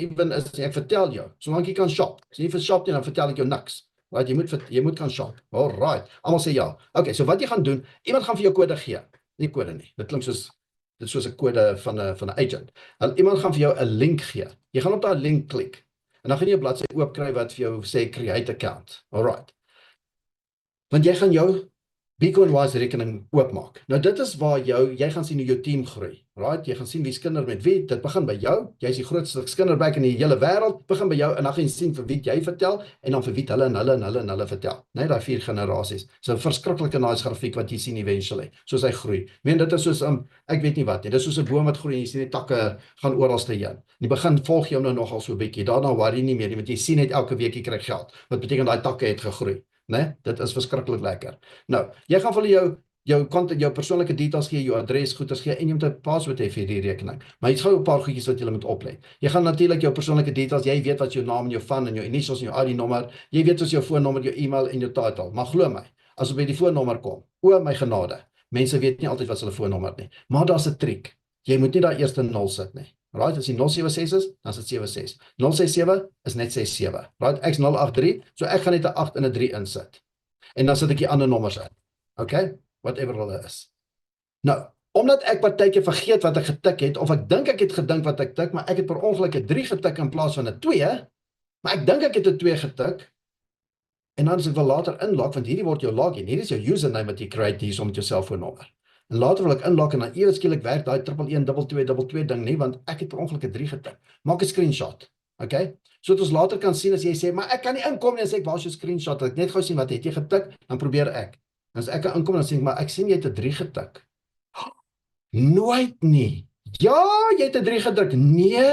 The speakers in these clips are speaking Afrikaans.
break-even is, ek vertel jou, solank jy kan shop. As jy nie vir shop nie, dan vertel ek jou niks. Right, jy moet kan shop. Alright, almal sê ja. Okay, so wat jy gaan doen, iemand gaan vir jou kode gee. Nie kode nie. Dit klink soos 'n kode van 'n agent. Iemand gaan vir jou 'n link gee. Jy gaan op daai link klik. En dan gaan jy 'n bladsy oop kry wat vir jou sê create account. Alright. Want jy gaan jou Beaconwise rekening oopmaak. Nou dit is waar jy gaan sien hoe jou team groei. Right? Jy gaan sien wie's kinder met wie. Dit begin by jou. Jy's die grootste kinderback in die hele wêreld. Begin by jou en dan gaan jy sien vir wie jy vertel en dan vir wie hulle en hulle vertel. Net daai 4 generasies. So 'n verskriklike nice grafiek wat jy sien eventually, soos hy groei. Dit is soos ek weet nie wat nie. Dit is soos 'n boom wat groei en jy sien die takke gaan oralste heen. In die begin volg jy hom nou nogal so 'n bietjie. Daarna worry nie meer nie, want jy sien net elke week jy kry geld. Wat beteken daai takke het gegroei. Nee, dit is verskriklik lekker. Nou, jy gaan vir jou persoonlike details gee, jou adres, goeders gee en jy moet 'n password hê vir hierdie rekening. Maar jy het gou 'n paar goedjies wat jy moet oplet. Jy gaan natuurlik jou persoonlike details, jy weet wat jou naam en jou van en jou initials en jou ID-nommer, jy weet soos jou foonnommer, jou e-mail en jou title. Maar glo my, as op by die foonnommer kom, o my genade, mense weet nie altyd wat hulle foonnommer nie. Maar daar's 'n triek. Jy moet nie daai eerste 0 sit nie. Right, as jy 076 is, dan is dit 76. 067 is net 67. Right, ek's 083, so ek gaan net 'n 8 en 'n 3 insit. En dan sit ek die ander nommers in. Okay, whatever hulle is. Nou, omdat ek partykeer vergeet wat ek getik het, of ek dink ek het gedink wat ek tik, maar ek het per ongeluk 'n 3 getik in plaas van 'n 2, maar ek dink ek het 'n 2 getik, en dan as ek wil later inlog, want hierdie word jou login, hier is jou username wat jy create hier met jou selfoonnommer. En later wil ek inlog en dan ewe skielik werk daai 111222 ding nie, want ek het per ongeluk 'n 3 getik. Maak 'n screenshot. Okay? So dat ons later kan sien as jy sê, maar ek kan nie inkom nie, as ek waar is jou screenshot, dat ek net gou sien wat het jy getik, dan probeer ek. En as ek kan inkom dan sê ek, maar ek sien jy het 'n 3 getik. Nooit nie. Ja, jy het 'n 3 gedruk. Nee,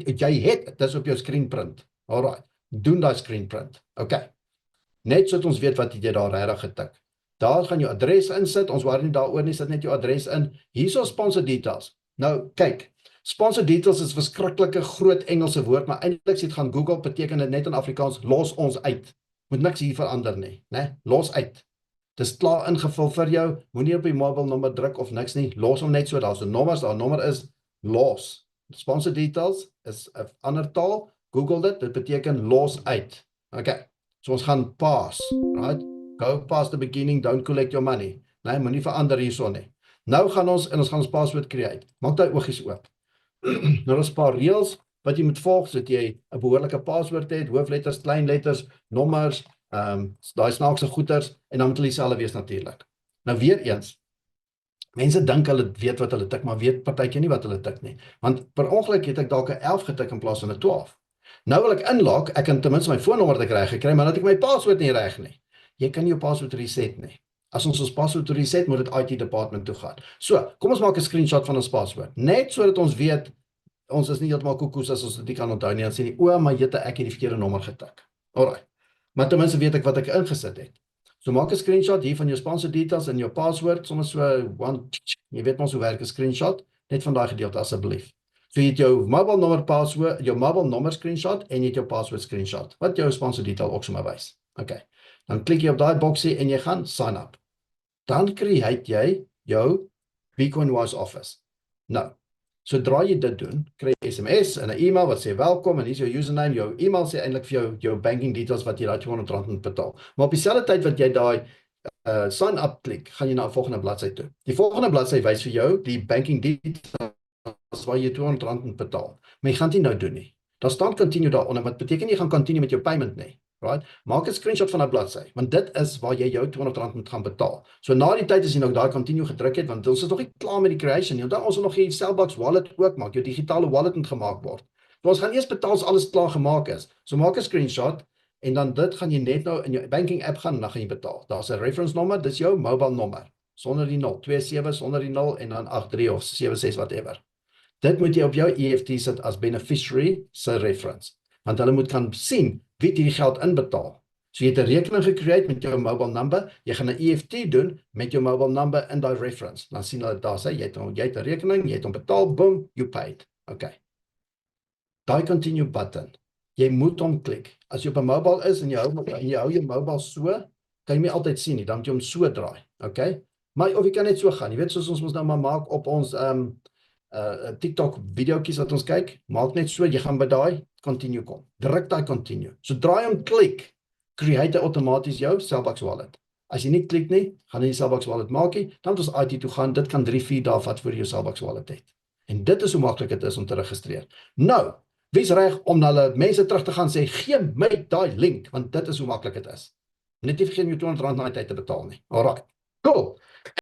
jy het, dit is op jou screenprint. Alright. Doen daai screenprint. Okay. Net sodat ons weet wat jy daar regtig getik. Daar gaan jou adres insit, ons worry nie daaroor nie, sit net jou adres in. Hierso sponsor details. Nou, kyk, sponsor details is 'n verskriklike groot Engelse woord, maar eintlik as jy dit gaan Google, beteken dit net in Afrikaans, los ons uit. Moet niks hier verander nie, né? Los uit. Dis klaar ingevul vir jou, moenie op die mobile nommer druk of niks nie, los hom net so, daar's 'n nommers, daai nommer is los. Sponsor details is 'n ander taal, Google dit beteken los uit. Okay, so ons gaan pass, right? Go past the beginning, don't collect your money. Nee, moenie verander hierso nie. Nou gaan ons gaan ons password create. Maak daai oogies oop. Nou is 'n paar reëls wat jy moet volg sodat jy 'n behoorlike password het, hoofletters, kleinletters, nommers, daai snaakse goeters en dan moet hulle dieselfde wees natuurlik. Nou weer eens, mense dink hulle weet wat hulle tik, maar weet partykeer nie wat hulle tik nie. Want per ongeluk het ek dalk 'n 11 getik in plaas van 'n 12. Nou wil ek inlog, ek kan ten minste my foonnommer reg gekry, maar dat ek my password nie reg nie. Jy kan nie jou password reset nie. As ons password reset, moet dit IT department toe gaan. So, kom ons maak 'n screenshot van ons password. Net sodat ons weet, ons is nie heeltemal koekoes as ons dit nie kan onthou nie, dan sê die, o, maar jette, ek het die verkeerde nommer getik. Alright. Maar ten minste weet ek wat ek ingesit het. So maak 'n screenshot hier van jou sponsor details en jou password, soms so jy weet mos hoe werk 'n screenshot, net van daai gedeelte asseblief. So jy het jou mobile nommer password, jou mobile nommer screenshot en jy het jou password screenshot, wat jou sponsor detail ook sommer wys. Okay. Dan klik jy op daai boksie en jy gaan sign up. Dan create jy jou Beaconwise Office. Nou, sodra jy dit doen, kry jy SMS en 'n e-mail wat sê welkom en hier is jou username, jou e-mail sê eintlik vir jou banking details wat jy daai R200 moet betaal. Maar op dieselfde tyd wat jy daai sign up klik, gaan jy na 'n volgende bladsy toe. Die volgende bladsy wys vir jou die banking details waar jy R200 moet betaal. Maar jy gaan dit nou doen nie. Daar staan continue daaronder, wat beteken jy gaan continue met jou payment nie. Right? Maak 'n screenshot van daai bladsy, want dit is waar jy jou R200 moet gaan betaal. So na die tyd as jy nou daai continue gedruk het, want ons is nog nie klaar met die creation nie, dan ons wil nog die Cellbox wallet ook maak, jou digitale wallet moet gemaak word. So ons gaan eers betaal as alles klaar gemaak is. So maak 'n screenshot en dan dit gaan jy net nou in jou banking app gaan en dan gaan jy betaal. Daar's 'n reference nommer, dis jou mobile nommer, sonder die 0, 27 sonder die 0 en dan 83 of 76 whatever. Dit moet jy op jou EFT sit as beneficiary se reference, want hulle moet kan sien wie die geld inbetaal. So jy het 'n rekening gecreate met jou mobile number, jy gaan 'n EFT doen met jou mobile number in daai reference. Dan sien hulle daar sê jy het 'n rekening, jy het hom betaal, boom, you paid. Okay. Daai continue button, jy moet hom klik. As jy op 'n mobile is en jy hou jou mobile so, kan jy nie altyd sien nie, dan moet jy hom so draai. Okay? Maar of jy kan net so gaan. Jy weet soos ons nou maar maak op ons TikTok videoetjies wat ons kyk, maak net so, jy gaan by daai continue kom. Druk daai continue. Sodra jy hom klik, create hy outomaties jou Cellbucks wallet. As jy nie klik nie, gaan hy die Cellbucks wallet maak nie, dan moet ons IT toe gaan, dit kan 3-4 dae vat voor jy jou Cellbucks wallet het. En dit is hoe maklik dit is om te registreer. Nou, wie's reg om na hulle mense terug te gaan sê, gee my daai link, want dit is hoe maklik dit is. Net nie vergeet om jou R200 na die tyd te betaal nie. Alright, cool.